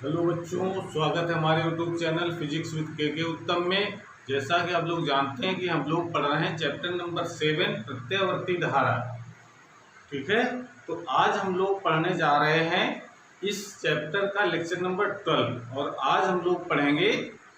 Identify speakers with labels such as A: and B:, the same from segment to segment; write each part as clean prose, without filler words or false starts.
A: Hello बच्चों, स्वागत है हमारे यूट्यूब चैनल फिजिक्स विद के उत्तम में। जैसा कि आप लोग जानते हैं कि हम लोग पढ़ रहे हैं चैप्टर नंबर 7 प्रत्यावर्ती धारा। ठीक है, तो आज हम लोग पढ़ने जा रहे हैं इस चैप्टर का लेक्चर नंबर 12 और आज हम लोग पढ़ेंगे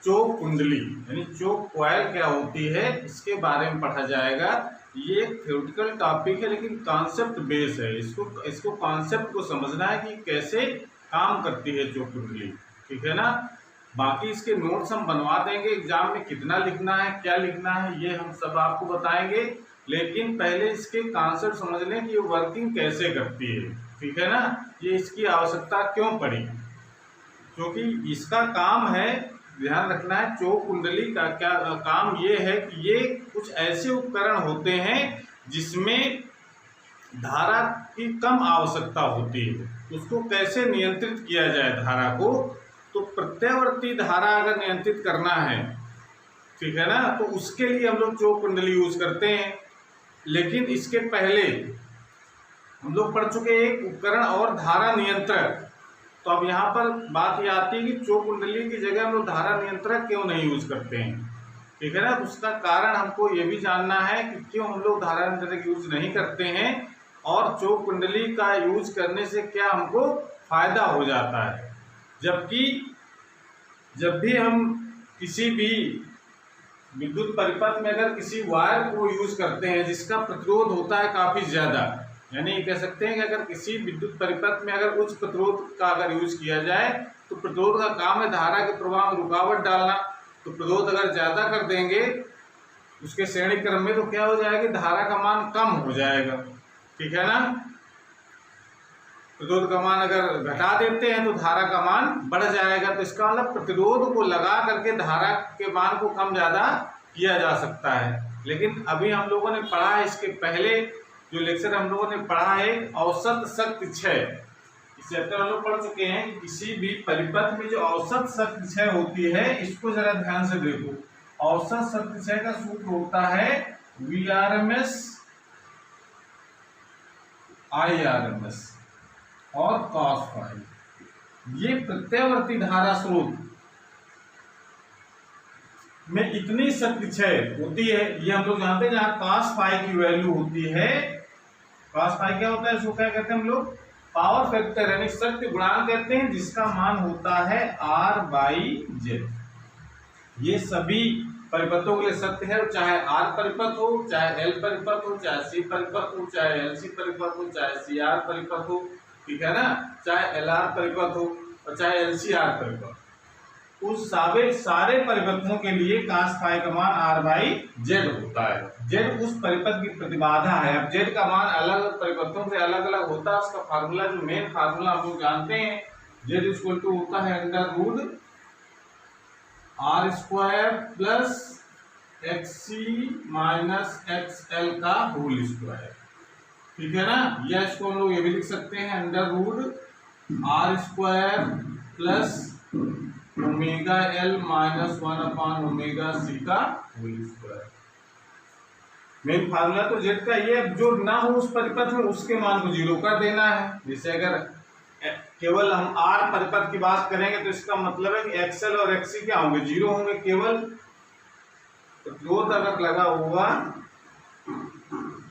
A: चोक कुंडली यानी चोक कॉइल क्या होती है, इसके बारे में पढ़ा जाएगा। ये एक थ्योरेटिकल टॉपिक है लेकिन कॉन्सेप्ट बेस है। इसको कॉन्सेप्ट को समझना है कि कैसे काम करती है चोक कुंडली। ठीक है ना। बाकी इसके नोट्स हम बनवा देंगे, एग्जाम में कितना लिखना है क्या लिखना है ये हम सब आपको बताएंगे। लेकिन पहले इसके कॉन्सेप्ट समझ लें कि ये वर्किंग कैसे करती है। ठीक है ना, ये इसकी आवश्यकता क्यों पड़ी, क्योंकि इसका काम है, ध्यान रखना है। चोक कुंडली का क्या काम ये है कि ये कुछ ऐसे उपकरण होते हैं जिसमें धारा की कम आवश्यकता होती है। उसको कैसे नियंत्रित किया जाए धारा को, तो प्रत्यावर्ती धारा अगर नियंत्रित करना है, ठीक है ना, तो उसके लिए हम लोग चोक कुंडली यूज करते हैं। लेकिन इसके पहले हम लोग पढ़ चुके एक उपकरण और धारा नियंत्रक। तो अब यहाँ पर बात ये आती है कि चोक कुंडली की जगह हम लोग धारा नियंत्रक क्यों नहीं यूज करते हैं। ठीक है ना, उसका कारण हमको ये भी जानना है कि क्यों हम लोग धारा नियंत्रक यूज नहीं करते हैं और चोक कुंडली का यूज करने से क्या हमको फायदा हो जाता है। जबकि जब भी हम किसी भी विद्युत परिपथ में अगर किसी वायर को यूज करते हैं जिसका प्रतिरोध होता है काफी ज्यादा, यानी कह सकते हैं कि अगर किसी विद्युत परिपथ में अगर उच्च प्रतिरोध का अगर यूज किया जाए तो प्रतिरोध का काम है धारा के प्रवाह में रुकावट डालना। तो प्रतिरोध अगर ज्यादा कर देंगे उसके श्रेणी क्रम में तो क्या हो जाएगा, धारा का मान कम हो जाएगा। ठीक है ना, प्रतिरोध का मान अगर घटा देते हैं तो धारा का मान बढ़ जाएगा। तो इसका मतलब प्रतिरोध को लगा करके धारा के मान को कम ज्यादा किया जा सकता है। लेकिन अभी हम लोगों ने पढ़ा है, इसके पहले जो लेक्चर हम लोगों ने पढ़ा है औसत शक्ति क्षय, इस चैप्टर हम लोग पढ़ चुके हैं कि किसी भी परिपथ में जो औसत शक्ति क्षय होती है, इसको जरा ध्यान से देखो। औसत शक्ति क्षय का सूत्र होता है VRMS IRMS और cos फाई। ये प्रत्यावर्ती धारा स्रोत में इतनी शक्ति क्षय होती है, ये हम लोग जानते हैं। जहां cos फाई की वैल्यू होती है, cos फाई क्या होता है, इसको क्या कहते हैं हम लोग, पावर फैक्टर यानी शक्ति गुणांक कहते हैं, जिसका मान होता है R/Z। ये सभी परिपथों के लिए सत्य है, चाहे R परिपथ हो, चाहे L परिपथ हो, चाहे C परिपथ हो, चाहे LC परिपथ हो, चाहे CR परिपथ हो, ठीक है ना, चाहे LR परिपथ हो और चाहे LCR परिपथ। उस सारे परिपथों के लिए cos फाई का मान R/Z होता है। Z उस परिपथ की प्रतिबाधा है। अब Z का मान अलग परिपथों से अलग अलग होता है। उसका फार्मूला जो मेन फार्मूला हम लोग जानते हैं, Z इक्वल टू होता है √R² plus XC minus XL का होल स्क्वायर। ठीक है ना, या इसको हम लोग ये भी लिख सकते हैं √R² plus ω/L minus 1/ωc का होल स्क्वायर। मेन फार्मूला तो Z का ये, जो ना हो उस परिपथ में उसके मान को 0 कर देना है। जैसे अगर केवल हम R परिपथ की बात करेंगे तो इसका मतलब है कि XL और XC क्या होंगे, 0 होंगे। केवल प्रतिरोध अगर लगा होगा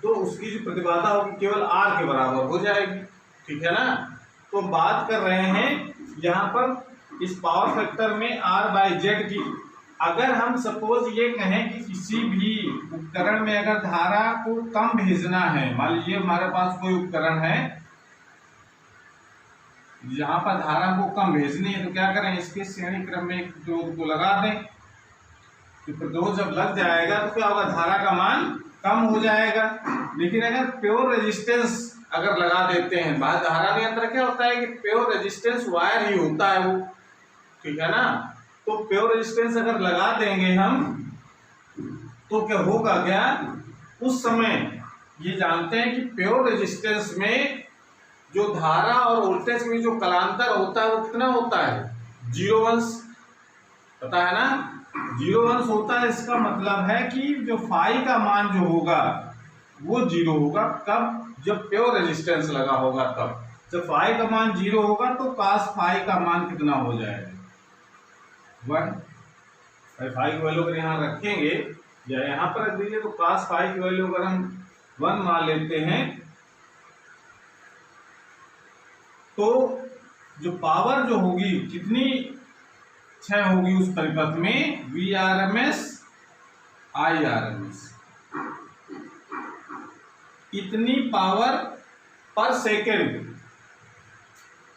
A: तो उसकी जो प्रतिबाधा होगी केवल R के बराबर हो जाएगी। ठीक है ना, तो बात कर रहे हैं यहाँ पर इस पावर फैक्टर में R/Z की। अगर हम सपोज ये कहें कि किसी भी उपकरण में अगर धारा को कम भेजना है, मान लीजिए हमारे पास कोई उपकरण है जहां पर धारा को कम भेजनी है, तो क्या करें, इसके श्रेणी क्रम में एक प्रतिरोध को लगा दें। तो प्रतिरोध जब लग जाएगा तो क्या होगा, धारा का मान कम हो जाएगा। लेकिन अगर प्योर रेजिस्टेंस अगर लगा देते हैं, धारा नियंत्रक क्या होता है कि प्योर रेजिस्टेंस वायर ही होता है वो, ठीक है ना। तो प्योर रेजिस्टेंस अगर लगा देंगे हम तो क्या होगा, क्या उस समय ये जानते हैं कि प्योर रेजिस्टेंस में जो धारा और वोल्टेज में जो कलांतर होता है वो कितना होता है, 0 अंश, पता है ना, 0 अंश होता है। इसका मतलब है कि जो फाई का मान जो होगा वो 0 होगा। कब, जब प्योर रेजिस्टेंस लगा होगा तब। जब फाई का मान 0 होगा तो cos फाई का मान कितना हो जाएगा 1। फाई की वैल्यू अगर यहाँ रखेंगे या यहाँ पर रख दीजिए तो cos फाई की वैल्यू अगर हम 1 मान लेते हैं तो जो पावर जो होगी कितनी क्षय होगी उस परिपथ में Vrms Irms, इतनी पावर पर सेकेंड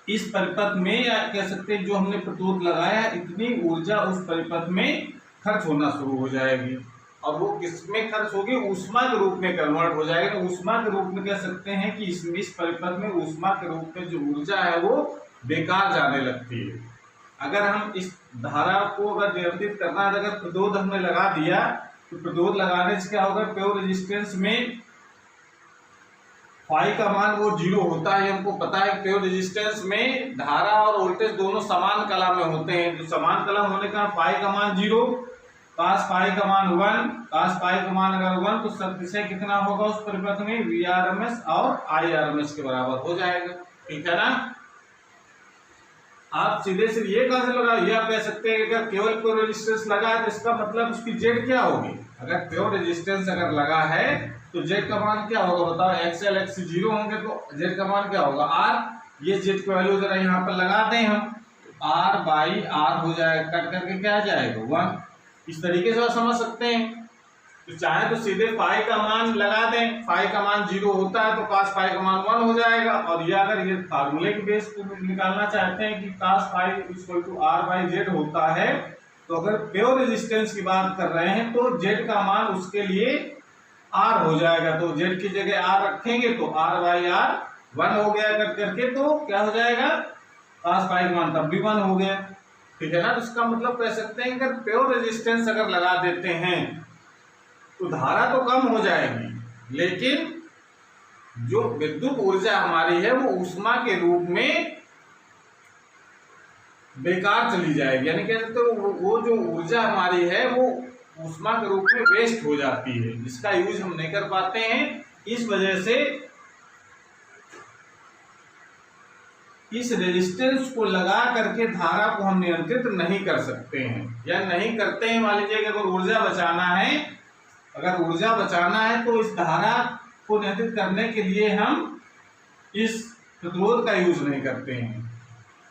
A: इस परिपथ में, या कह सकते हैं जो हमने प्रतिरोध लगाया इतनी ऊर्जा उस परिपथ में खर्च होना शुरू हो जाएगी। और वो किसमें खर्च होगी, ऊष्मा के रूप में कन्वर्ट हो जाएगा। ऊष्मा के रूप में कह सकते हैं कि इस परिपथ में ऊष्मा के रूप में जो ऊर्जा है वो बेकार जाने लगती है। अगर हम इस धारा को अगर नियंत्रित करना है, अगर प्रतिरोध हमने लगा दिया तो प्रतिरोध लगाने से क्या होगा, प्योर रेजिस्टेंस में फाई का मान वो 0 होता है। हमको पता है प्योर रेजिस्टेंस में धारा और वोल्टेज दोनों समान कला में होते हैं। तो समान कला होने का फाई का मान 0, cos फाई का मान 1, cos फाई का मान अगर 1 तो सदिशय कितना होगा उस परिपथ में Vrms और Irms के बराबर हो जाएगा। ठीक है ना। आप सीधे से ये कहां से लगा, ये आप कह सकते हैं कि अगर केवल प्योर रेजिस्टेंस लगा है तो इसका मतलब उसकी जेड क्या होगी। अगर प्योर रेजिस्टेंस अगर लगा है तो जेड का मान क्या होगा बताओ, एक्सएल एक्स 0 होंगे तो जेड का मान क्या होगा आर। ये जेड की वैल्यू जरा यहाँ पर लगा दें हम, आर बाई आर हो जाएगा, कट करके क्या आ जाएगा 1। इस तरीके से आप समझ सकते हैं। तो चाहे तो सीधे फाई का मान लगा दें, फाई का मान 0 होता है तो cos फाई का मान 1 हो जाएगा। और ये अगर ये फार्मूले के बेस पे निकालना चाहते हैं कि cos phi equal to R by Z होता है, तो अगर प्योर रेजिस्टेंस की बात कर रहे हैं तो जेड का मान उसके लिए आर हो जाएगा। तो जेड की जगह आर रखेंगे तो आर बाई आर 1 हो गया कट करके, तो क्या हो जाएगा cos फाई का मान तब भी 1 हो गया। ठीक है ना। तो इसका मतलब कह सकते हैं अगर प्योर रेजिस्टेंस अगर लगा देते हैं तो धारा तो कम हो जाएगी, लेकिन जो विद्युत ऊर्जा हमारी है वो ऊष्मा के रूप में बेकार चली जाएगी। यानी कह सकते हो वो जो ऊर्जा हमारी है वो ऊष्मा के रूप में वेस्ट हो जाती है, जिसका यूज हम नहीं कर पाते हैं। इस वजह से इस रेजिस्टेंस को लगा करके धारा को हम नियंत्रित नहीं कर सकते हैं या नहीं करते हैं। मान लीजिए कि अगर ऊर्जा बचाना है, अगर ऊर्जा बचाना है तो इस धारा को नियंत्रित करने के लिए हम इस प्रतिरोध का यूज नहीं करते हैं।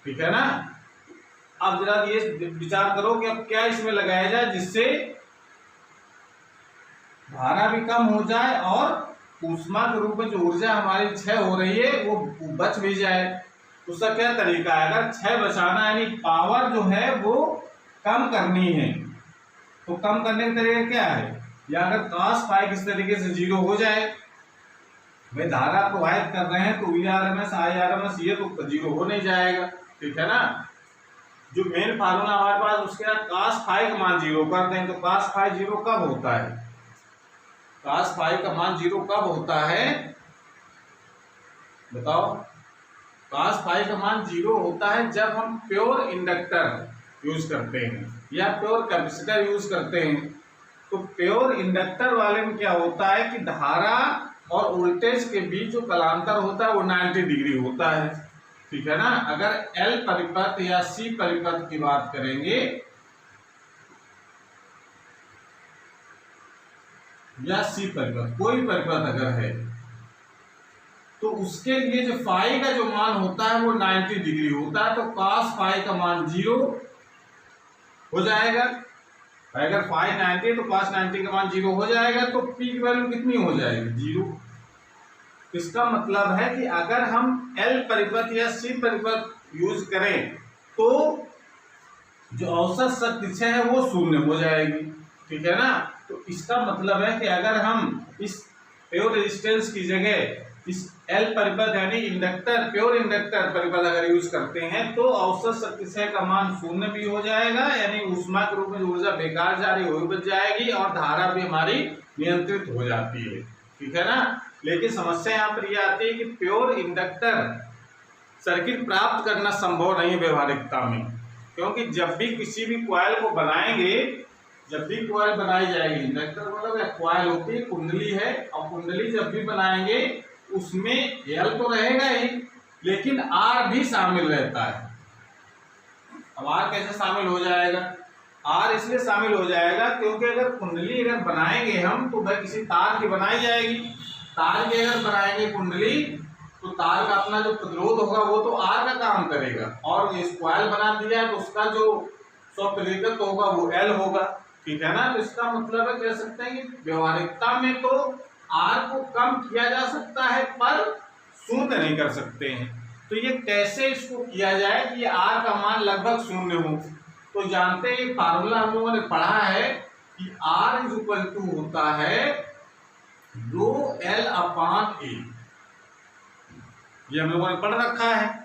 A: ठीक है ना। अब जरा ये विचार करो कि अब क्या इसमें लगाया जाए जिससे धारा भी कम हो जाए और ऊष्मा के रूप में जो ऊर्जा हमारी क्षय हो रही है वो बच भी जाए। उसका क्या तरीका है, अगर क्षय बचाना यानी पावर जो है वो कम करनी है तो कम करने का तरीका क्या है, या अगर cos फाई किस तरीके से 0 हो जाए, भाई धारा प्रवाहित कर रहे हैं तो Vrms Irms ये तो 0 हो नहीं जाएगा। ठीक है ना। जो मेन फार्मूला हमारे पास उसके बाद cos फाई का मान 0 कर दें तो cos फाई 0 कब होता है, cos फाई का मान 0 कब होता है बताओ। cos फाई का मान 0 होता है जब हम प्योर इंडक्टर यूज करते हैं या प्योर कैपेसिटर यूज करते हैं। तो प्योर इंडक्टर वाले में क्या होता है कि धारा और वोल्टेज के बीच जो कलांतर होता है वो 90 डिग्री होता है। ठीक है ना। अगर L परिपथ या C परिपथ की बात करेंगे या C परिपथ, कोई परिपथ अगर है तो उसके लिए जो फाई का जो मान होता है वो 90 डिग्री होता है। तो cos फाई का मान 0 हो जाएगा। अगर फाई 90 तो cos 90 का मान 0 हो जाएगा। तो P की वैल्यू कितनी हो जाएगी 0। इसका मतलब है कि अगर हम L परिपथ या C परिपथ यूज करें तो जो औसत शक्ति क्षय है वो 0 हो जाएगी। ठीक है ना। तो इसका मतलब है कि अगर हम इस प्योर रेजिस्टेंस की जगह इस L परिपथ यानी इंडक्टर, प्योर इंडक्टर परिपथ अगर यूज करते हैं तो औसत शक्ति क्षय का मान 0 भी हो जाएगा, यानी ऊष्मा के रूप में ऊर्जा बेकार जा रही हो बच जाएगी और धारा भी हमारी नियंत्रित हो जाती है। ठीक है ना। लेकिन समस्या यहाँ पर यह आती है कि प्योर इंडक्टर सर्किट प्राप्त करना संभव नहीं है व्यवहारिकता में, क्योंकि जब भी किसी भी कॉइल को बनाएंगे, जब भी कॉइल बनाई जाएगी, इंडक्टर मतलब एक कॉइल होती है, कुंडली है, और कुंडली जब भी बनाएंगे उसमें L तो रहेगा ही, लेकिन आर भी शामिल रहता है। अब आर कैसे शामिल हो जाएगा? आर इसलिए शामिल हो जाएगा क्योंकि अगर कुंडली अगर बनाएंगे हम तो वह किसी तार की बनाई जाएगी। तार की अगर बनाएंगे कुंडली तो तार का अपना जो प्रतिरोध होगा वो तो आर का काम करेगा, और इस कॉइल बना दिया है तो उसका जो स्वप्रेरित होगा वो एल होगा। ठीक है ना? तो इसका मतलब है कह सकते हैं कि व्यवहारिकता में तो आर को कम किया जा सकता है पर शून्य नहीं कर सकते हैं। तो ये कैसे इसको किया जाए कि आर का मान लगभग शून्य हो? तो जानते हैं फार्मूला हम लोगों ने पढ़ा है कि आर इज इक्वल टू होता है रो एल अपान ए। ये हम लोगों ने पढ़ रखा है।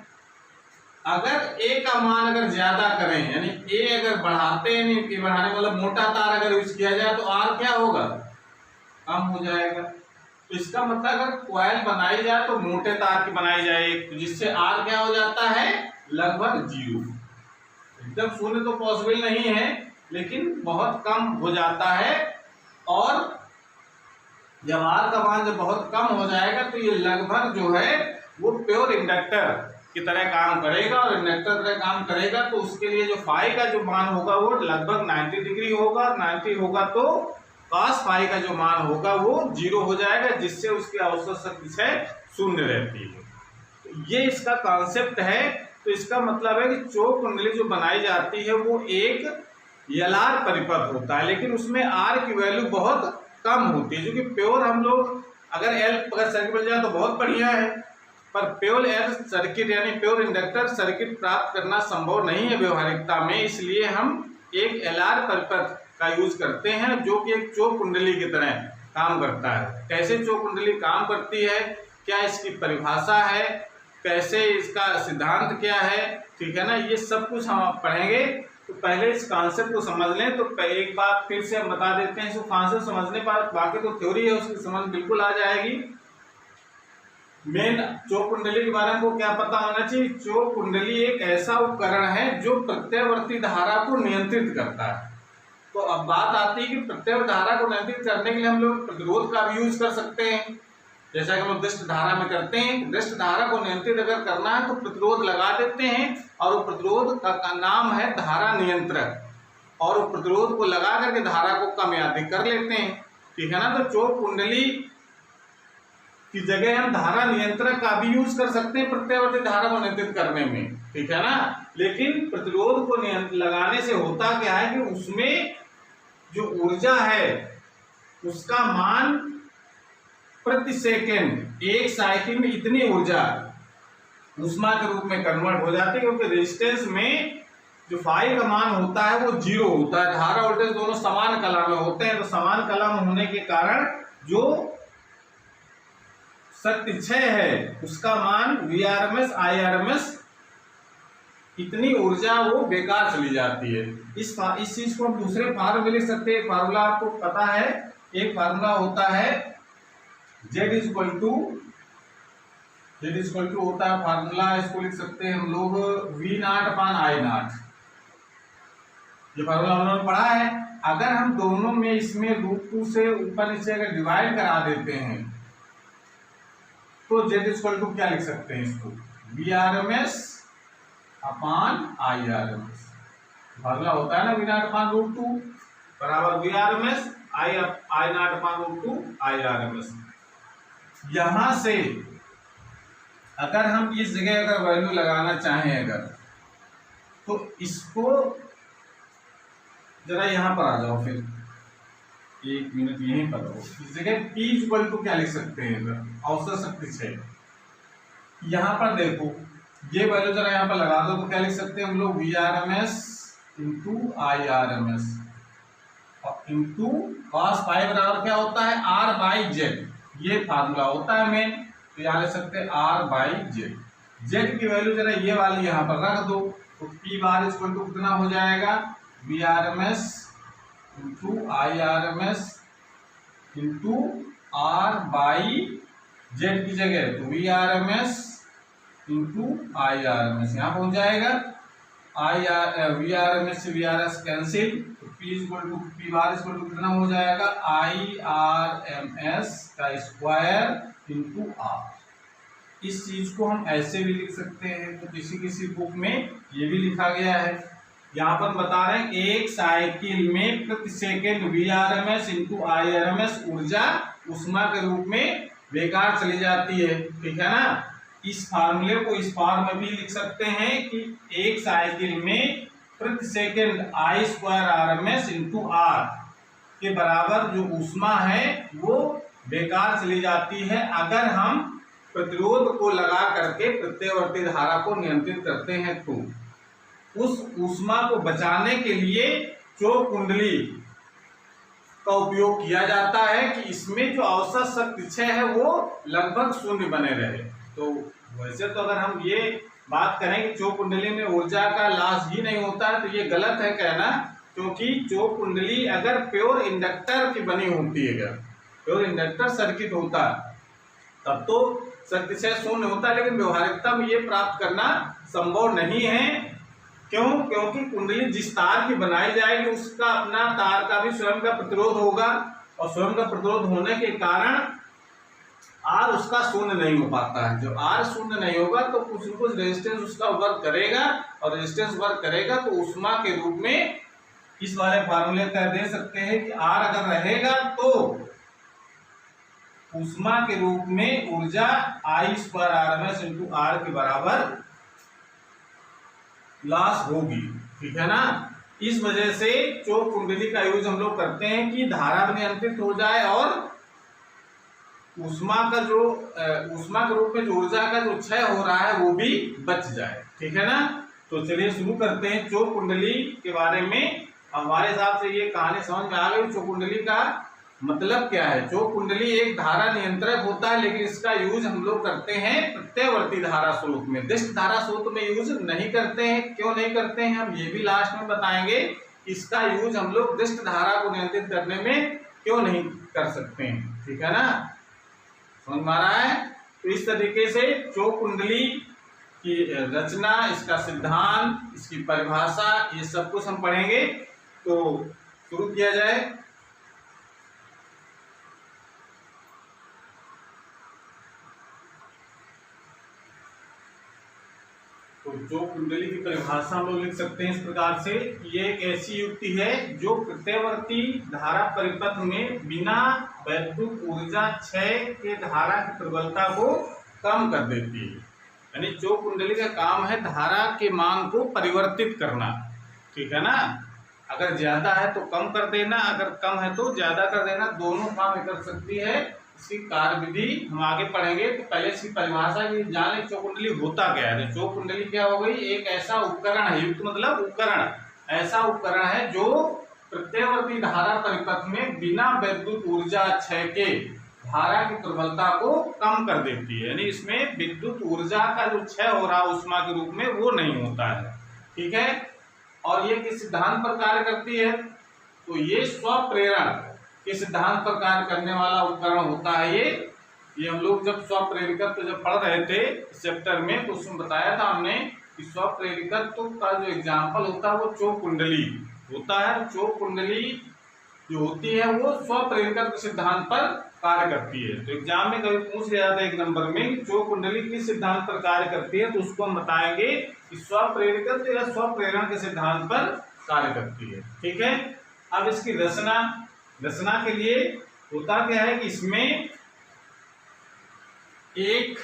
A: अगर ए का मान अगर ज्यादा करें, यानी ए अगर बढ़ाते हैं, नहीं बढ़ाने मतलब मोटा तार अगर यूज किया जाए तो आर क्या होगा? कम हो जाएगा। तो इसका मतलब अगर कॉइल बनाई जाए तो मोटे तार की बनाई जाए, तो जिससे आर क्या हो जाता है? लगभग 0। एकदम शून्य तो पॉसिबल नहीं है, लेकिन बहुत कम हो जाता है। और जब आर का मान जब बहुत कम हो जाएगा तो ये लगभग जो है वो प्योर इंडक्टर की तरह काम करेगा, और इंडक्टर तरह काम करेगा तो उसके लिए जो फाई का जो मान होगा वो लगभग 90 डिग्री होगा। 90 होगा तो cos फाई का जो मान होगा वो 0 हो जाएगा, जिससे उसकी औसत शक्ति शून्य रहती है। तो ये इसका कॉन्सेप्ट है। तो इसका मतलब है कि चौक कुंडली जो बनाई जाती है वो एक एलआर परिपथ होता है, लेकिन उसमें आर की वैल्यू बहुत कम होती है। जो कि प्योर हम लोग अगर एल अगर सर्किट बन जाए तो बहुत बढ़िया है, पर प्योर एल सर्किट यानी प्योर इंडक्टर सर्किट प्राप्त करना संभव नहीं है व्यवहारिकता में। इसलिए हम एक एलआर परिपथ का यूज करते हैं जो कि एक चौक कुंडली की तरह काम करता है। कैसे चौक कुंडली काम करती है, क्या इसकी परिभाषा है, कैसे इसका सिद्धांत क्या है, ठीक है ना, ये सब कुछ हम पढ़ेंगे। तो पहले इस कॉन्सेप्ट को समझ लें। तो एक बात फिर से हम बता देते हैं, इसको कॉन्सेप्ट समझने पर बाकी तो थ्योरी है उसकी समझ बिल्कुल आ जाएगी। मेन चौक कुंडली के बारे में को क्या पता होना चाहिए? चौक कुंडली एक ऐसा उपकरण है जो प्रत्यावर्ती धारा को नियंत्रित करता है। तो अब बात आती है कि प्रत्यावर्ती धारा को नियंत्रित करने के लिए हम लोग प्रतिरोध का भी यूज कर सकते हैं, जैसा कि हम लोग दृष्ट धारा में करते हैं। दृष्ट धारा को नियंत्रित अगर करना है तो प्रतिरोध लगा देते हैं, और वो प्रतिरोध का नाम है धारा नियंत्रक, और वो प्रतिरोध को लगा करके धारा को कम या अधिक कर लेते हैं। ठीक है ना? तो चौक कुंडली की जगह हम धारा नियंत्रक का भी यूज कर सकते हैं प्रत्यावर्ती धारा को नियंत्रित करने में। ठीक है ना? लेकिन प्रतिरोध को लगाने से होता क्या है कि उसमें जो ऊर्जा है उसका मान प्रति सेकेंड एक साइकिल में इतनी ऊर्जा ऊष्मा के रूप में कन्वर्ट हो जाती है, क्योंकि रेजिस्टेंस में जो फाई का मान होता है वो 0 होता है। धारा वोल्टेज दोनों समान कला में होते हैं, तो समान कला में होने के कारण जो शक्ति क्षय है उसका मान Vrms Irms इतनी ऊर्जा वो बेकार चली जाती है। इस चीज को हम दूसरे फार्मूले में लिख सकते हैं। फार्मूला आपको पता है, एक फार्मूला होता है Z इज इक्वल टू होता है फार्मूला, इसको लिख सकते हैं हम लोग V0/I0। ये फार्मूला हम लोगों ने पढ़ा है। अगर हम दोनों में इसमें √2 से ऊपर नीचे अगर डिवाइड करा देते हैं तो Z इज इक्वल टू क्या लिख सकते हैं? इसको Vrms/I Irms। फार्मूला होता है ना V0/√2 बराबर Vrms I0/√2 Irms। यहां से अगर हम इस जगह अगर वैल्यू लगाना चाहें अगर, तो इसको जरा यहां पर आ जाओ, फिर 1 मिनट यहीं पर हो। इस जगह P इक्वल टू क्या लिख सकते हैं? अगर औसत शक्ति क्षय यहां पर देखो, ये वैल्यू जरा यहां पर लगा दो तो क्या लिख सकते हैं हम लोग? Vrms × Irms और इंटू cos फाई बराबर क्या होता है? R/Z। ये फार्मूला होता है मेन, तो यहाँ लिख सकते हैं R/Z। Z की वैल्यू जरा ये वाली यहाँ पर रख दो, तो P बार इक्वल टू कितना हो जाएगा? Vrms × Irms इंटू R/Z की जगह तो Vrms × Irms यहाँ पहुंच जाएगा। Vrms से Vrms कैंसिल, तो P बार इक्वल टू कितना हो जाएगा? Irms का स्क्वायर इंटू R। इस चीज को हम ऐसे भी लिख सकते हैं, तो किसी किसी बुक में ये भी लिखा गया है। यहाँ पर बता रहे हैं एक साइकिल में प्रति सेकेंड Vrms इंटू Irms ऊर्जा ऊष्मा के रूप में बेकार चली जाती है, ठीक है ना। इस फार्मूले को इस फॉर्म में भी लिख सकते हैं कि एक साइकिल में प्रति सेकेंड I²Rms इंटू R के बराबर जो ऊष्मा है वो बेकार चली जाती है अगर हम प्रतिरोध को लगा करके प्रत्यवर्ती धारा को नियंत्रित करते हैं। तो उस ऊष्मा को बचाने के लिए चोक कुंडली का उपयोग किया जाता है कि इसमें जो औसत शक्ति क्षय है वो लगभग शून्य बने रहे। तो वैसे तो अगर हम ये बात करें कि चोक कुंडली में ऊर्जा का लॉस ही नहीं होता है तो ये गलत है कहना, क्योंकि चोक कुंडली अगर प्योर इंडक्टर की बनी होती है, अगर प्योर इंडक्टर सर्किट होता तब तो शक्ति क्षय शून्य होता है, लेकिन व्यवहारिकता में ये प्राप्त करना संभव नहीं है। क्यों? क्योंकि कुंडली जिस तार की बनाई जाएगी उसका अपना तार का भी स्वयं का प्रतिरोध होगा और स्वयं का प्रतिरोध होने के कारण आर उसका शून्य नहीं हो पाता है। जो आर शून्य नहीं होगा तो कुछ न कुछ रेजिस्टेंस उसका वर्क करेगा और रेजिस्टेंस वर्क करेगा तो ऊष्मा के रूप में इस वाले फार्मूले का दे सकते हैं कि आर अगर रहेगा तो ऊष्मा के रूप में ऊर्जा I²Rms इंटू R के बराबर लॉस होगी, ठीक है ना। इस वजह से चोक कुंडली का यूज हम लोग करते हैं कि धारा भी नियंत्रित हो जाए और ऊष्मा का जो ऊष्मा के रूप में जो ऊर्जा का जो क्षय हो रहा है वो भी बच जाए, ठीक है ना। तो चलिए शुरू करते हैं चोक कुंडली के बारे में। हमारे हिसाब से ये कहानी समझ में आ गई। चोक कुंडली का मतलब क्या है? चोक कुंडली एक धारा नियंत्रक होता है, लेकिन इसका यूज हम लोग करते हैं प्रत्यवर्ती धारा स्रोत में, दिष्ट धारा स्रोत में यूज नहीं करते हैं। क्यों नहीं करते हैं हम ये भी लास्ट में बताएंगे। इसका यूज हम लोग दिष्ट धारा को नियंत्रित करने में क्यों नहीं कर सकते हैं, ठीक है ना। समझ में आ रहा है? तो इस तरीके से चोक कुंडली की रचना, इसका सिद्धांत, इसकी परिभाषा, ये सब कुछ हम पढ़ेंगे। तो शुरू किया जाए। तो चोक कुंडली की परिभाषा हम लोग लिख सकते हैं इस प्रकार से। ये एक ऐसी युक्ति है जो प्रत्यवर्ती धारा परिपथ में बिना वैद्युत ऊर्जा क्षय के धारा की प्रबलता को कम कर देती है। यानी चोक कुंडली का काम है धारा के मान को परिवर्तित करना, ठीक है ना। अगर ज्यादा है तो कम कर देना, अगर कम है तो ज्यादा कर देना, दोनों काम कर सकती है। इसकी कार्य विधि हम आगे पढ़ेंगे। तो पहले इसकी परिभाषा की जान लें, चोक कुंडली होता क्या है। चोक कुंडली क्या हो गई? एक ऐसा उपकरण है, युक्त मतलब उपकरण, ऐसा उपकरण है जो प्रत्यवर्ती धारा परिपथ में बिना वैद्युत ऊर्जा क्षय के धारा की प्रबलता को कम कर देती है। यानी इसमें विद्युत ऊर्जा का जो क्षय हो रहा है ऊष्मा के रूप में वो नहीं होता है, ठीक है। और ये किस सिद्धांत पर कार्य करती है? तो ये स्वप्रेरण के सिद्धांत पर कार्य करने वाला उपकरण होता है। ये हम लोग जब स्वप्रेरिकत्व जब पढ़ रहे थे चैप्टर में तो उसमें बताया था हमने कि स्वप्रेरिकत्व का जो एग्जाम्पल होता है वो चोक कुंडली होता है। चोक कुंडली जो होती है वो स्वप्रेरिकत्व सिद्धांत पर कार्य करती है। तो एग्जाम में कभी पूछ लिया था 1 नंबर में चोक कुंडली किस सिद्धांत पर कार्य करती है, तो उसको हम बताएंगे कि स्वप्रेरिकत्व या स्वप्रेरण के सिद्धांत पर कार्य करती है, ठीक है। अब इसकी रचना के लिए होता क्या है कि इसमें एक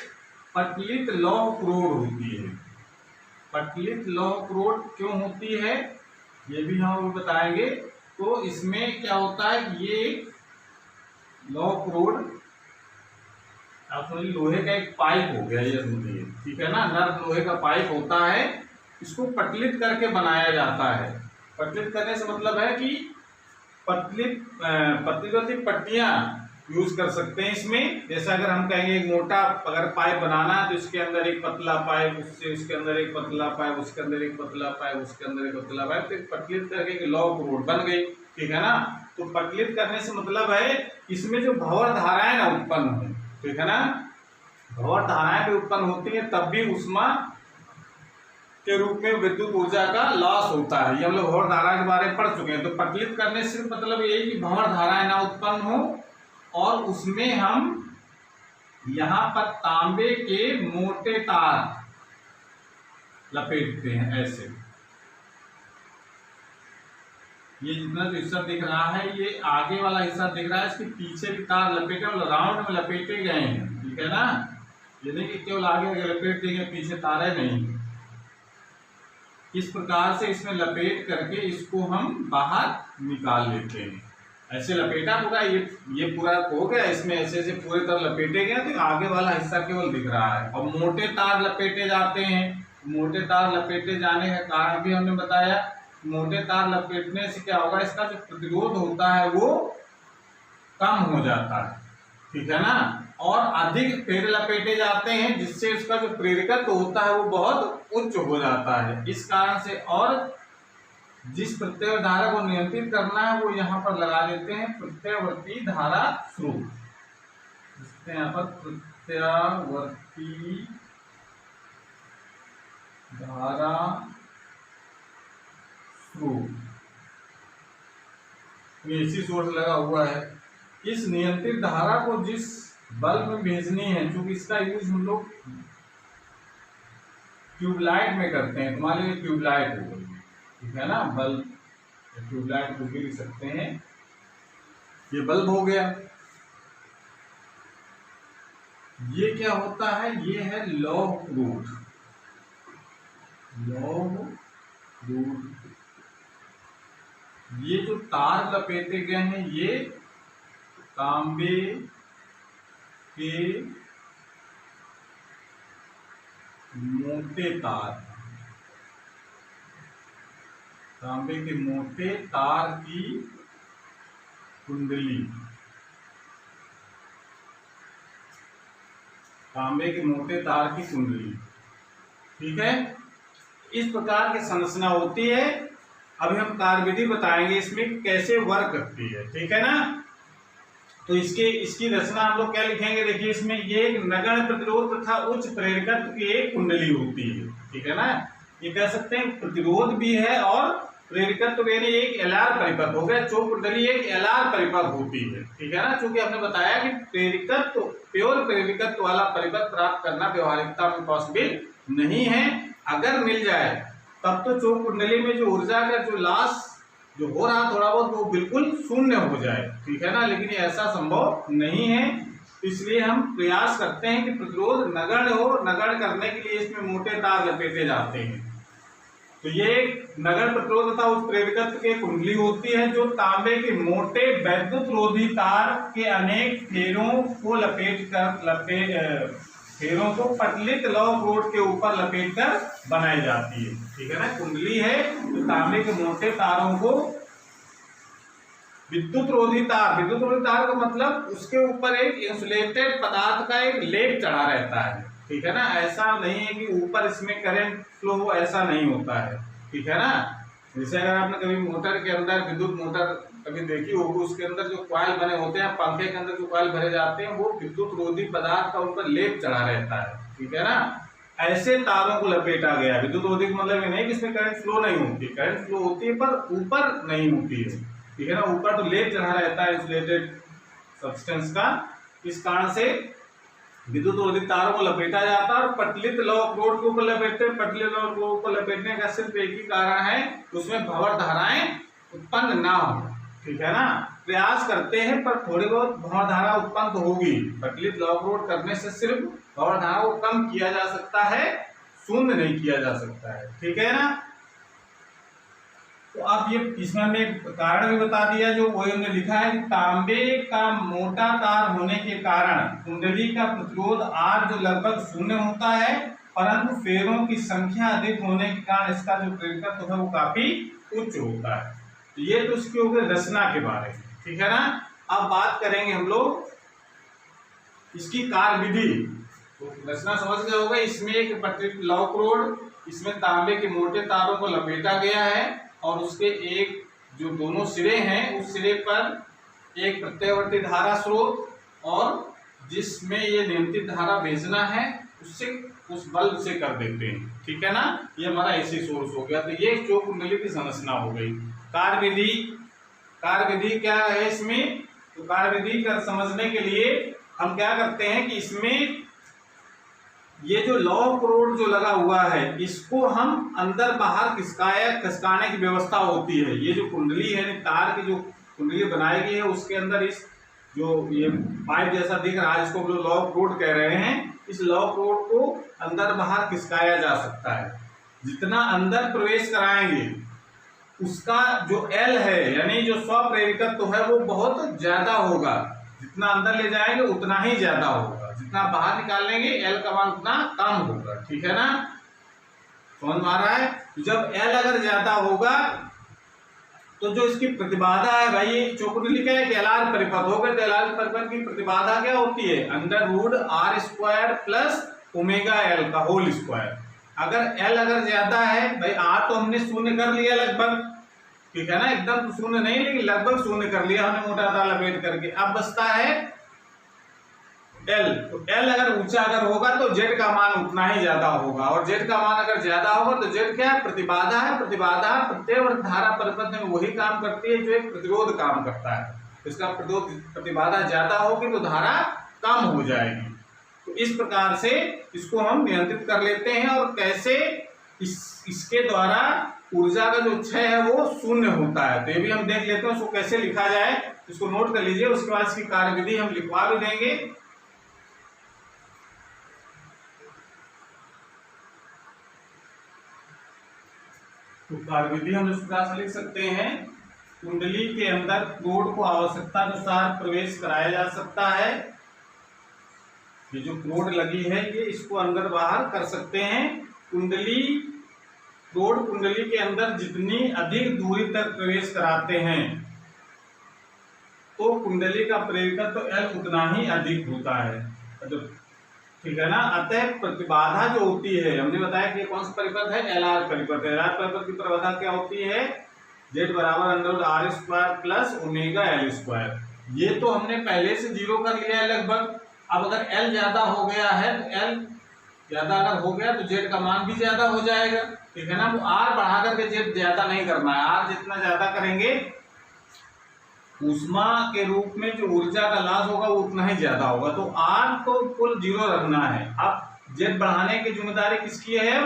A: पटलित लौह क्रोड होती है। पटलित लौह क्रोड क्यों होती है ये भी हम बताएंगे। तो इसमें क्या होता है कि ये लौह क्रोड एक्चुअली लोहे का एक पाइप हो गया, ये समझिए, ठीक है ना। नर्म लोहे का पाइप होता है, इसको पटलित करके बनाया जाता है। पटलित करने से मतलब है कि पतली पट्टियां यूज कर सकते हैं इसमें। जैसे अगर हम कहेंगे एक मोटा अगर पाइप बनाना है तो इसके अंदर एक पतला पाइप, उसके अंदर एक पतला पाइप, उसके अंदर एक पतला पाइप, उसके अंदर एक पतला पाइप, तो पटलित करके एक लौह क्रोड बन गई, ठीक है ना। तो पटलित करने से मतलब है इसमें जो भंवर धाराएं ना उत्पन्न हो, ठीक है ना। भंवर धाराएं भी उत्पन्न होती है तब भी ऊष्मा के रूप में विद्युत ऊर्जा का लॉस होता है। ये हम लोग भंवर धारा के बारे में पढ़ चुके हैं। तो पटलित करने से मतलब यही कि भंवर धाराएं ना उत्पन्न हो और उसमें हम यहाँ पर तांबे के मोटे तार लपेटते हैं ऐसे। ये जितना जो हिस्सा दिख रहा है, ये आगे वाला हिस्सा दिख रहा है, इसके पीछे भी तार लपेटे और राउंड में लपेटे गए हैं, ठीक है ना। ये नहीं कि केवल आगे लपेट देंगे, पीछे तारे नहीं। इस प्रकार से इसमें लपेट करके इसको हम बाहर निकाल लेते हैं। ऐसे लपेटा पूरा, ये पूरा हो गया, इसमें ऐसे ऐसे पूरी तरह लपेटे गए, तो आगे वाला हिस्सा केवल दिख रहा है। और मोटे तार लपेटे जाते हैं। मोटे तार लपेटे जाने का कारण भी हमने बताया। मोटे तार लपेटने से क्या होगा, इसका जो प्रतिरोध होता है वो कम हो जाता है, ठीक है ना। और अधिक पेड़ लपेटे जाते हैं, जिससे उसका जो प्रेरकत्व होता है वो बहुत उच्च हो जाता है। इस कारण से, और जिस प्रत्यय धारा को नियंत्रित करना है वो यहाँ पर लगा देते हैं प्रत्ययवर्ती धारा स्रोत। यहाँ पर प्रत्ययवर्ती धारा स्रोत, एसी सोर्स लगा हुआ है। इस नियंत्रित धारा को जिस बल्ब में भेजनी है, क्योंकि इसका यूज हम लोग ट्यूबलाइट में करते हैं, तुम्हारे लिए ट्यूबलाइट हो गई, ठीक है ना। बल्ब, ट्यूबलाइट को भी लिख सकते हैं। ये बल्ब हो गया। ये क्या होता है, ये है लौह रूट। लौह रूट, ये जो तार लपेटे गए हैं ये तांबे के मोटे तार, तांबे के मोटे तार की कुंडली, तांबे के मोटे तार की कुंडली, ठीक है। इस प्रकार की संरचना होती है। अभी हम कार्यविधि बताएंगे इसमें कैसे वर्क करती है, ठीक है ना। तो इसकी रचना हम लोग क्या लिखेंगे, देखिए इसमें ये एक नगण्य प्रतिरोध तथा उच्च प्रेरकत्व की एक कुंडली होती है, ठीक है ना। ये कह सकते हैं प्रतिरोध भी है और प्रेरकत्व यानी एक एलआर परिपथ हो गया। चौक कुंडली एक एलआर परिपथ होती है, ठीक है ना। क्योंकि हमने बताया कि प्रेरकत्व, प्योर प्रेरकत्व वाला परिपथ प्राप्त करना व्यवहारिकता में पॉसिबल नहीं है। अगर मिल जाए तब तो चौक कुंडली में जो ऊर्जा का जो लॉस जो हो रहा थोड़ा बहुत वो बिल्कुल शून्य हो जाए, ठीक है ना। लेकिन ऐसा संभव नहीं है, इसलिए हम प्रयास करते हैं कि प्रतिरोध नगण्य हो। नगण्य करने के लिए इसमें मोटे तार लपेटे जाते हैं। तो ये नगण्य प्रतिरोध तथा उस प्रेरकत्व की कुंडली होती है जो तांबे के मोटे वैद्युत रोधी तार के अनेक फेरों को फेरों को पतलित लौह रोड के ऊपर लपेटकर बनाई जाती है, ठीक है ना। कुंडली है तो तांबे के मोटे तारों को विद्युत रोधी तार, विद्युत रोधी तार का मतलब उसके ऊपर एक इंसुलेटेड पदार्थ का एक लेप चढ़ा रहता है, ठीक है ना। ऐसा नहीं है कि ऊपर इसमें करंट फ्लो हो, ऐसा नहीं होता है, ठीक है ना। जैसे अगर आपने कभी मोटर के अंदर, विद्युत मोटर कभी देखी होगी, उसके अंदर जो कॉइल बने होते हैं, पंखे के अंदर जो कॉइल भरे जाते हैं, वो विद्युत रोधी पदार्थ का ऊपर लेप चढ़ा रहता है, ठीक है ना। ऐसे तारों को लपेटा गया। विद्युत रोधी का मतलब ये नहीं कि इसमें करंट फ्लो नहीं होती, करंट फ्लो होती है पर ऊपर नहीं होती है, ठीक है ना। ऊपर तो लेप चढ़ा रहता है इंसुलेटेड सब्सटेंस का। इस कारण से विद्युत रोधी तारों को लपेटा जाता है और पतलित लौह रोड के ऊपर लपेटते। पतले लौह रोड के ऊपर लपेटने का सिर्फ एक ही कारण है, उसमें भंवर धाराएं उत्पन्न ना हो, ठीक है ना। प्रयास करते हैं पर थोड़ी बहुत भंवर धारा उत्पन्न तो होगी। पतलित लौह रोड करने से सिर्फ भंवर धारा को कम किया जा सकता है, शून्य नहीं किया जा सकता है, ठीक है ना। तो अब ये इसमें हमने कारण भी बता दिया, जो वही हमने लिखा है कि तांबे का मोटा तार होने के कारण कुंडली का प्रतिरोध R जो लगभग शून्य होता है, परंतु फेरों की संख्या अधिक होने के कारण इसका जो प्रेरकत्व है वो काफी उच्च होता है। तो ये तो उसके हो गए रचना के बारे में, ठीक है ना। अब बात करेंगे हम लोग इसकी कार्यविधि। तो रचना समझ गए होगा। इसमें एक पतलित लौह रोड, इसमें तांबे के मोटे तारों को लपेटा गया है और उसके एक जो दोनों सिरे हैं उस सिरे पर एक प्रत्ययवर्ती धारा स्रोत, और जिसमें ये नियंत्रित धारा भेजना है उससे उस बल्ब से कर देते हैं, ठीक है ना। ये हमारा एसी सोर्स हो गया। तो ये चौक कुंडली की संरचना हो गई। कार्यविधि, कार्यविधि क्या है इसमें, तो कार्यविधि का समझने के लिए हम क्या करते हैं कि इसमें ये जो लॉ प्रोड जो लगा हुआ है इसको हम अंदर बाहर खिसकाने की व्यवस्था होती है। ये जो कुंडली है, तार की जो कुंडली बनाई गई है उसके अंदर इस जो ये पाइप जैसा दिख रहा है इसको हम लोग लॉ प्रोड कह रहे हैं। इस लॉ प्रोड को अंदर बाहर खिसकाया जा सकता है। जितना अंदर प्रवेश कराएंगे उसका जो एल है यानी जो स्वप्रेरिकत्व है वो बहुत ज्यादा होगा। जितना अंदर ले जाएंगे उतना ही ज्यादा होगा, जितना बाहर निकाल लेंगे एल का मान उतना कम होगा। ठीक है ना, समझ में आ रहा है। जब एल अगर ज्यादा होगा तो जो इसकी प्रतिबाधा है भाई, चौकुंडली लिखा है कि एलआर परिपथ हो गए, तो एलआर परिपथ की प्रतिबाधा क्या होती है under root R square plus omega L का होल स्क्वायर। अगर एल अगर ज्यादा है भाई, आर तो हमने शून्य कर लिया लगभग, ठीक है ना, एकदम तो शून्य नहीं लेकिन लगभग शून्य कर लिया हमने मोटा तार लपेट करके। अब बचता है एल, तो एल अगर ऊंचा अगर होगा तो जेड का मान उतना ही ज्यादा होगा, और जेड का मान अगर ज्यादा होगा तो जेड क्या है, प्रतिबाधा है। प्रतिबाधा प्रत्येवर्ती धारा परिपथ में वही काम करती है जो एक प्रतिरोध काम करता है। इसका प्रतिबाधा ज्यादा होगी तो धारा कम हो जाएगी। तो इस प्रकार से इसको हम नियंत्रित कर लेते हैं। और कैसे, इसके द्वारा ऊर्जा का जो क्षय है वो शून्य होता है। तो ये भी हम देख लेते हैं उसको कैसे लिखा जाए, इसको नोट कर लीजिए। उसके बाद इसकी कार्यविधि हम लिखवा भी देंगे। तो कार्यविधि हम इस प्रकार से लिख सकते हैं, कुंडली के अंदर क्रोड को आवश्यकता अनुसार प्रवेश कराया जा सकता है। ये जो क्रोड लगी है ये इसको अंदर बाहर कर सकते हैं। क्रोड कुंडली के अंदर जितनी अधिक दूरी तक प्रवेश कराते हैं तो कुंडली का प्रेरकत्व तो एल उतना ही अधिक होता है। ठीक है ना। अतः प्रतिबाधा जो होती है, हमने बताया कि कौन सा परिपथ है, एलआर परिपथ है। एलआर परिपथ की प्रतिबाधा क्या होती है, जेड बराबर under root R square plus omega L square. ये तो हमने पहले से जीरो कर लिया है लगभग। अब अगर एल ज्यादा हो गया है तो एल ज्यादा अगर हो गया तो जेड का मान भी ज्यादा हो जाएगा। ठीक है ना। वो आर बढ़ा करके जेड ज्यादा नहीं करना है, आर जितना ज्यादा करेंगे ऊष्मा के रूप में जो ऊर्जा का लॉस होगा वो उतना ही ज्यादा होगा। तो आर को कुल जीरो रखना है। अब जेड बढ़ाने की जिम्मेदारी किसकी है,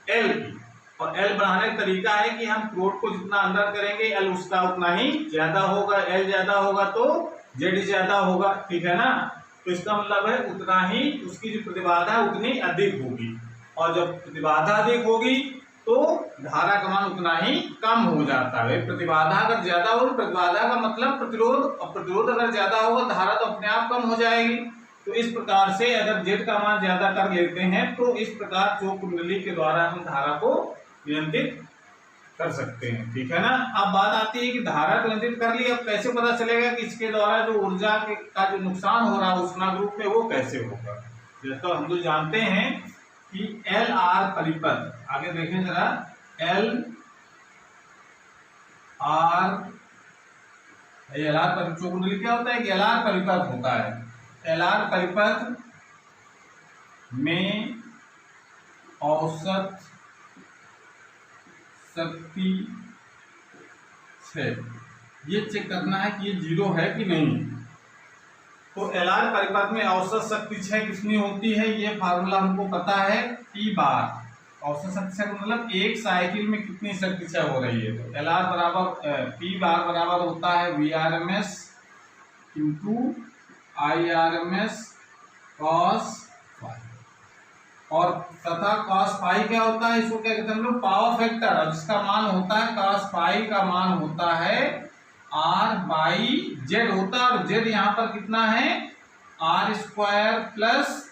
A: एल की। और एल बढ़ाने का तरीका है कि हम क्रोड को जितना अंदर करेंगे एल उसका उतना ही ज्यादा होगा। एल ज्यादा होगा तो जेड ज्यादा होगा। ठीक है ना। तो इसका मतलब है उतना ही उसकी जो प्रतिबाधा है उतनी अधिक होगी, और जब प्रतिबाधा अधिक होगी तो धारा का मान उतना ही कम हो जाता है। प्रतिबाधा अगर ज्यादा हो, प्रतिबाधा का मतलब प्रतिरोध, और प्रतिरोध अगर ज्यादा होगा धारा तो अपने आप कम हो जाएगी। तो इस प्रकार से अगर जेड का मान ज्यादा कर लेते हैं तो इस प्रकार चौक कुंडली के द्वारा हम धारा को नियंत्रित कर सकते हैं। ठीक है ना। अब बात आती है कि धारा को नियंत्रित कर ली, अब कैसे पता चलेगा कि इसके द्वारा जो ऊर्जा का जो नुकसान हो रहा है ऊष्मा ग्रुप में वो कैसे होगा। जैसा हम लोग जानते हैं कि एल आर परिपथ, आगे देखें जरा, एल आर परिपथ चौक कुंडली क्या होता है कि एल आर परिपथ होता है। एल आर परिपथ में औसत शक्ति है, ये चेक करना है कि ये जीरो है कि नहीं। तो एल आर परिपथ में औसत शक्ति क्षय कितनी होती है, ये फार्मूला हमको पता है, P बार। औसत शक्ति क्षय मतलब एक साइकिल में कितनी शक्ति क्षय हो रही है। तो एल आर बराबर P बार बराबर होता है VRMS into IRMS cos phi, और तथा cos फाई क्या होता है, इसको क्या कहते हैं हम लोग, पावर फैक्टर, और जिसका मान होता है cos फाई का मान होता है आर बाई जेड होता है। और जेड यहाँ पर कितना है, R square plus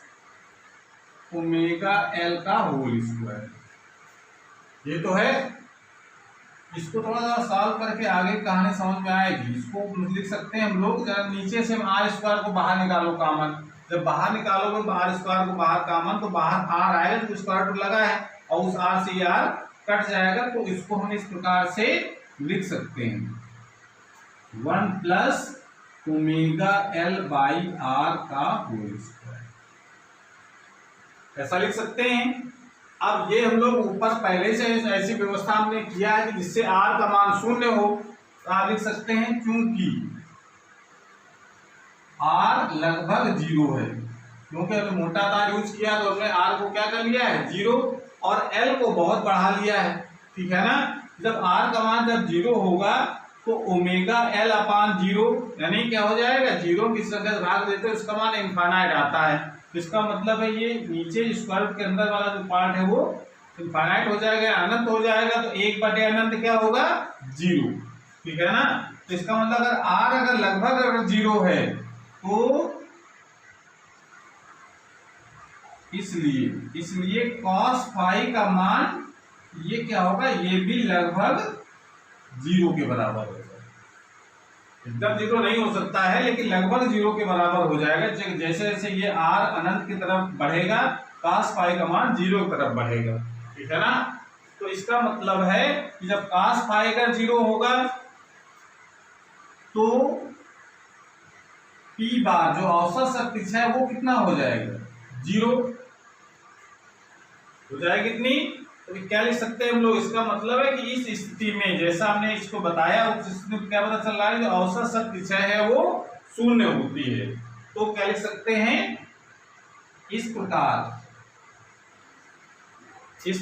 A: omega L का होल स्क्वायर। ये तो है। इसको थोड़ा सा सॉल्व करके आगे कहानी समझ में आएगी। इसको लिख सकते हैं हम लोग, जरा नीचे से हम आर स्क्वायर को बाहर निकालो कॉमन। जब बाहर निकालोगे आर स्क्वायर को बाहर कॉमन तो बाहर आर आएगा, जो स्क्वायर रूट लगा है, और उस आर से आर कट जाएगा। तो इसको हम इस प्रकार से लिख सकते हैं, 1 plus omega L by R का होल स्क्वायर, ऐसा लिख सकते हैं। अब ये हम लोग ऊपर पहले से ऐसी व्यवस्था हमने किया है कि जिससे आर का मान शून्य हो, तो आप लिख सकते हैं चूंकि आर लगभग 0 है, क्योंकि हमने मोटा तार यूज किया तो हमने आर को क्या कर लिया है 0 और एल को बहुत बढ़ा लिया है, ठीक है ना। जब आर का मान जब 0 होगा तो ओमेगा एल अपान 0 यानी क्या हो जाएगा, 0 की संख्या से भाग देते हैं उसका मान इनफाइनाइट आता है। इसका मतलब है ये नीचे स्क्वायर रूट के अंदर वाला जो पार्ट है वो इनफाइनाइट हो जाएगा, अनंत हो जाएगा, तो 1/अनंत क्या होगा 0, ठीक है ना। तो इसका मतलब अगर आर अगर लगभग अगर 0 है तो इसलिए cos फाई का मान ये क्या होगा, ये भी लगभग 0 के बराबर होगा। एकदम 0 नहीं हो सकता है लेकिन लगभग 0 के बराबर हो जाएगा। जैसे जैसे ये r अनंत की तरफ बढ़ेगा cos फाई का मान 0 की तरफ बढ़ेगा, ठीक है ना। तो इसका मतलब है कि जब cos फाई का 0 होगा तो p बार जो औसत शक्ति है वो कितना हो जाएगा 0 हो जाएगी कितनी, तो क्या लिख सकते हैं हम लोग, इसका मतलब है कि इस स्थिति में जैसा हमने इसको बताया उस स्थिति में क्या पता चल रहा है जो औसत शक्ति क्षय है वो 0 होती है। तो क्या लिख सकते हैं इस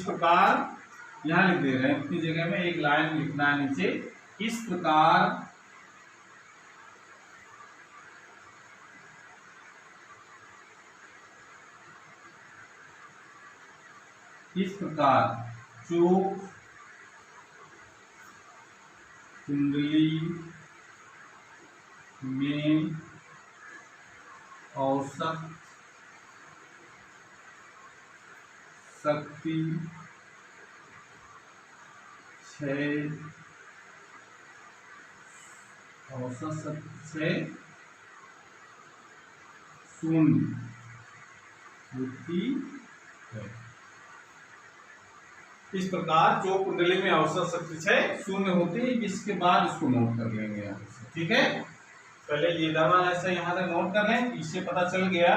A: प्रकार यहां लिख दे रहे हैं, इतनी जगह में एक लाइन लिखना है नीचे, इस प्रकार चोक कुंडली में औसत शक्ति क्षय शून्य होती है। इस प्रकार चोक कुंडली में औसत शक्ति क्षय 0 होती है। इसके बाद इसको नोट कर लेंगे यहाँ से, ठीक है। पहले ये दवा ऐसा यहाँ तक नोट कर लें, इससे पता चल गया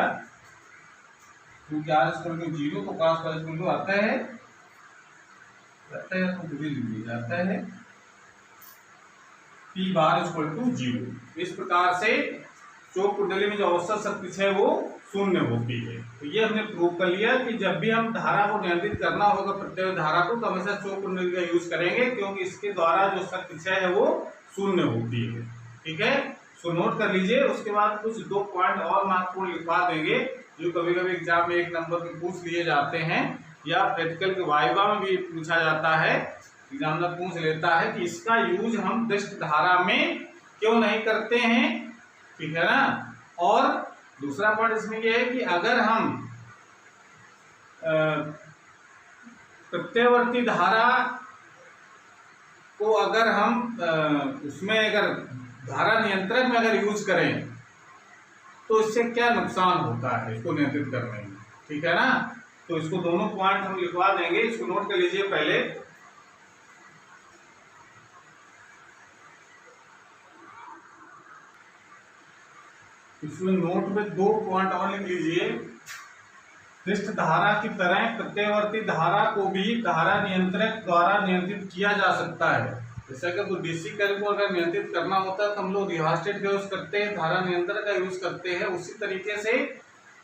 A: क्योंकि आर स्क्वायर को 0 तो cos फाई स्क्वायर को आता है तो भी लिख जाता है p बार इक्वल टू 0। इस प्रकार से चोक कुंडली में जो औसत शक्ति है वो 0 होती है। तो ये हमने प्रूव कर लिया कि जब भी हम धारा को नियंत्रित करना होगा प्रत्येक धारा को तो हमेशा चोक कुंडली का यूज करेंगे, क्योंकि इसके द्वारा जो शक्ति क्षय है वो 0 होती है, ठीक है। सो नोट कर लीजिए। उसके बाद कुछ 2 पॉइंट और महत्वपूर्ण लिखवा देंगे जो कभी कभी एग्जाम में 1 नंबर पे पूछ लिए जाते हैं या प्रैक्टिकल के वाइवा में भी पूछा जाता है, एग्जामिनर पूछ लेता है कि इसका यूज हम दृष्ट धारा में क्यों नहीं करते हैं, ठीक है ना। और दूसरा पॉइंट इसमें यह है कि अगर हम प्रत्यवर्ती धारा को अगर हम उसमें अगर धारा नियंत्रक में अगर यूज करें तो इससे क्या नुकसान होता है इसको नियंत्रित करने में, ठीक है ना। तो इसको दोनों पॉइंट हम लिखवा देंगे, इसको नोट कर लीजिए पहले। इसमें नोट में 2 पॉइंट और लिख लीजिए। पृष्ठ धारा की तरह प्रत्यवर्ती धारा को भी धारा नियंत्रक द्वारा नियंत्रित किया जा सकता है। जैसे कि तो डीसी करंट को अगर नियंत्रित करना होता है तो हम लोग रिहास्टेट का यूज करते हैं, धारा नियंत्रक का यूज करते हैं। उसी तरीके से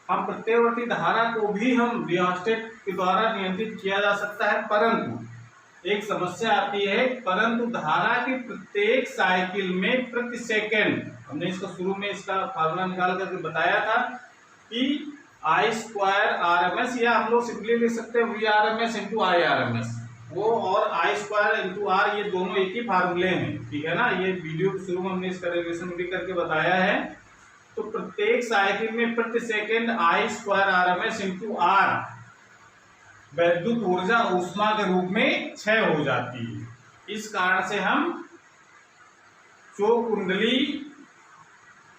A: हम प्रत्यवर्ती धारा को भी हम रिहास्टेट के द्वारा नियंत्रित किया जा सकता है, परंतु एक समस्या आती है, परंतु धारा की प्रत्येक साइकिल में प्रति सेकेंड, हमने इसको शुरू में इसका फार्मूला निकाल करके बताया था कि I²RMS या हम लोग सिंपली लिख सकते हैं VRMS इंटू IRMS, वो और I² इंटू R ये दोनों एक ही फार्मूले हैं, ठीक है ना। ये वीडियो के शुरू में हमने इसका डेरिवेशन भी करके बताया है। तो प्रत्येक साइकिल में प्रति सेकेंड I²RMS इंटू R वैद्युत ऊर्जा ऊष्मा के रूप में क्षय हो जाती है। इस कारण से हम चोक कुंडली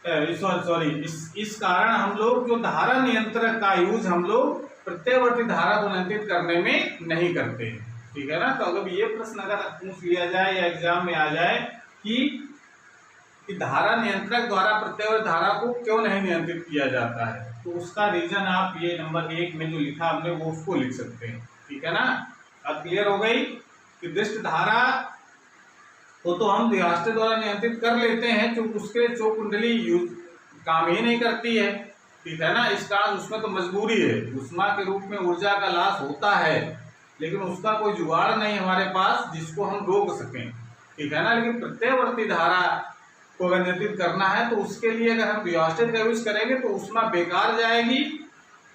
A: इस कारण हम लोग जो धारा नियंत्रक का यूज हम लोग प्रत्यवर्ती धारा को नियंत्रित करने में नहीं करते हैं, ठीक है ना। तो अगर ये प्रश्न अगर पूछ लिया जाए या एग्जाम में आ जाए कि धारा नियंत्रक द्वारा प्रत्यवर्ती धारा को क्यों नहीं नियंत्रित किया जाता है, तो उसका रीजन आप ये नंबर 1 में जो लिखा हमने वो उसको लिख सकते हैं, ठीक है ना। अब क्लियर हो गई कि दृष्ट धारा को तो हम रिहास्टेट द्वारा नियंत्रित कर लेते हैं, जो उसके चोक कुंडली यूज काम ही नहीं करती है, ठीक है ना। इस कारण उसमें तो मजबूरी है, ऊष्मा के रूप में ऊर्जा का लॉस होता है, लेकिन उसका कोई जुगाड़ नहीं हमारे पास जिसको हम रोक सकें, ठीक है ना। लेकिन प्रत्यावर्ती धारा को अगर नियंत्रित करना है तो उसके लिए अगर हम रियोस्टेट का यूज करेंगे तो ऊष्मा बेकार जाएगी।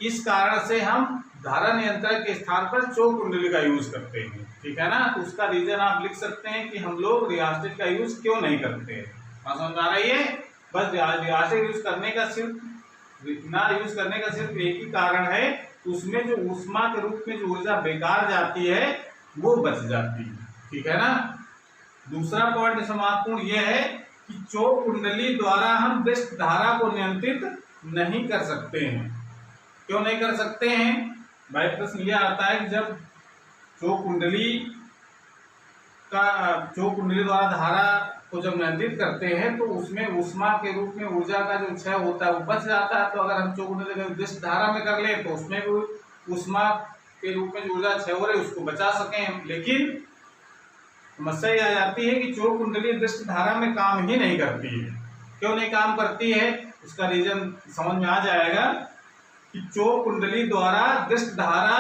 A: इस कारण से हम धारा नियंत्रक के स्थान पर चौक कुंडली का यूज करते हैं, ठीक है ना। तो उसका रीजन आप लिख सकते हैं कि हम लोग रियोस्टेट का यूज क्यों नहीं करते हैं। समझ आ रही है। बस रियोस्टेट यूज करने का सिर्फ एक ही कारण है, उसमें जो ऊष्मा के रूप में जो ऊर्जा बेकार जाती है वो बच जाती है, ठीक है ना। दूसरा पॉइंट महत्वपूर्ण यह है कि चौक कुंडली द्वारा हम पृष्ठ धारा को नियंत्रित नहीं कर सकते हैं। क्यों नहीं कर सकते हैं भाई? प्रश्न यह आता है कि जब चौक कुंडली द्वारा धारा को जब नियंत्रित करते हैं तो उसमें ऊष्मा के रूप में ऊर्जा का जो क्षय होता है वो बच जाता है। तो अगर हम चौक कुंडली को पृष्ठ धारा में कर ले तो उसमें भी ऊष्मा के रूप में जो ऊर्जा क्षय हो रही है उसको बचा सकें। लेकिन समस्या यह आ जाती है कि चौक कुंडली दृष्ट धारा में काम ही नहीं करती है। क्यों नहीं काम करती है? उसका रीजन समझ में आ जाएगा कि चौक कुंडली द्वारा दृष्ट धारा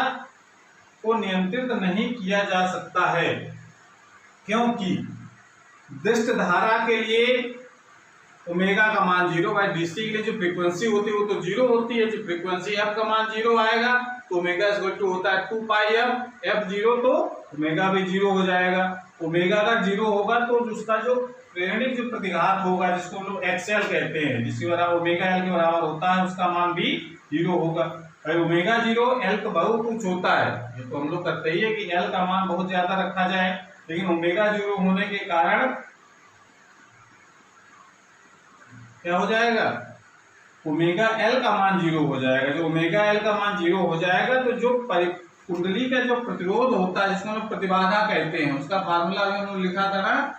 A: को नियंत्रित नहीं किया जा सकता है, क्योंकि दृष्ट धारा के लिए ओमेगा का मान 0 बाई डीसी के लिए जो फ्रीक्वेंसी होती है वो तो 0 होती है। जो फ्रीक्वेंसी एफ का मान 0 आएगा तो ओमेगा इक्वल टू होता है 2 पाई एफ 0 तो ओमेगा भी 0 हो जाएगा। ओमेगा का 0 होगा तो उसका जो प्रेरणिक जो प्रतिघात होगा जिसको हम लोग एक्सएल कहते हैं, जिसके बराबर ओमेगा एल के बराबर होता है, उसका मान भी 0 होगा। भाई ओमेगा 0 एल का बहुत कुछ होता है, ये तो हम लोग करते ही है कि एल का मान बहुत ज्यादा रखा जाए, लेकिन ओमेगा 0 होने के कारण क्या हो जाएगा? ओमेगा एल का मान 0 हो जाएगा। जो ओमेगा एल का मान 0 हो जाएगा तो जो कुंडली का जो प्रतिरोध होता है जिसको हम प्रतिबाधा कहते हैं, उसका फार्मूला अभी हम लिखा था ना,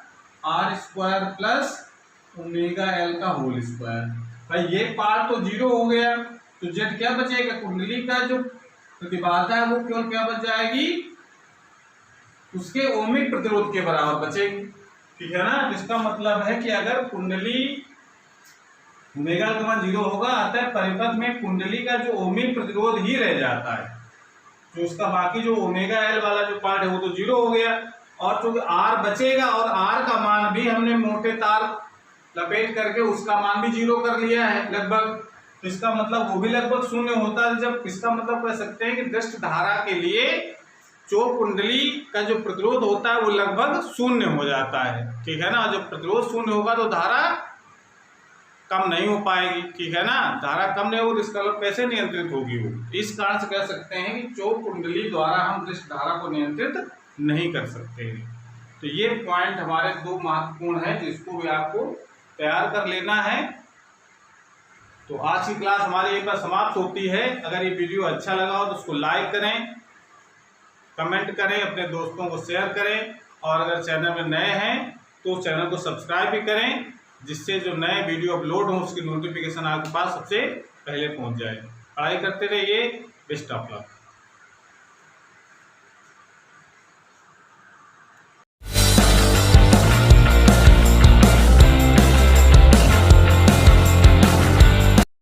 A: R square plus omega L का होल स्क्वायर। भाई ये पार्ट तो 0 हो गया तो जेड क्या बचेगा? कुंडली का जो प्रतिबाधा है वो केवल क्या बच जाएगी? उसके ओमिक प्रतिरोध के बराबर बचेगी, ठीक है ना। इसका मतलब है कि अगर कुंडली ओमेगा का मान 0 होगा, अतः परिपथ में कुंडली का जो ओमिक प्रतिरोध ही रह जाता है, जो उसका बाकी जो ओमेगा एल वाला जो पार्ट है वो तो 0 हो गया, और चूंकि आर बचेगा और आर का मान भी हमने मोटे तार लपेट करके उसका मान भी 0 कर लिया है लगभग, तो इसका मतलब वो भी लगभग 0 होता है। जब इसका मतलब कह सकते हैं कि दृष्ट धारा के लिए चौक कुंडली का जो प्रतिरोध होता है वो लगभग 0 हो जाता है, ठीक है ना। जब प्रतिरोध 0 होगा तो धारा कम नहीं हो पाएगी, ठीक है ना। धारा कम नहीं होगी, इसका कैसे नियंत्रित होगी वो? इस कारण से कह सकते हैं कि चौक कुंडली द्वारा हम दृष्ट धारा को नियंत्रित नहीं कर सकते हैं। तो ये पॉइंट हमारे 2 महत्वपूर्ण है जिसको भी आपको तैयार कर लेना है। तो आज की क्लास हमारी यहीं पर समाप्त होती है। अगर ये वीडियो अच्छा लगा हो तो उसको लाइक करें, कमेंट करें, अपने दोस्तों को शेयर करें, और अगर चैनल में नए हैं तो चैनल को सब्सक्राइब भी करें, जिससे जो नए वीडियो अपलोड हो उसकी नोटिफिकेशन आपके पास सबसे पहले पहुंच जाए। पढ़ाई करते रहिए। Best of luck.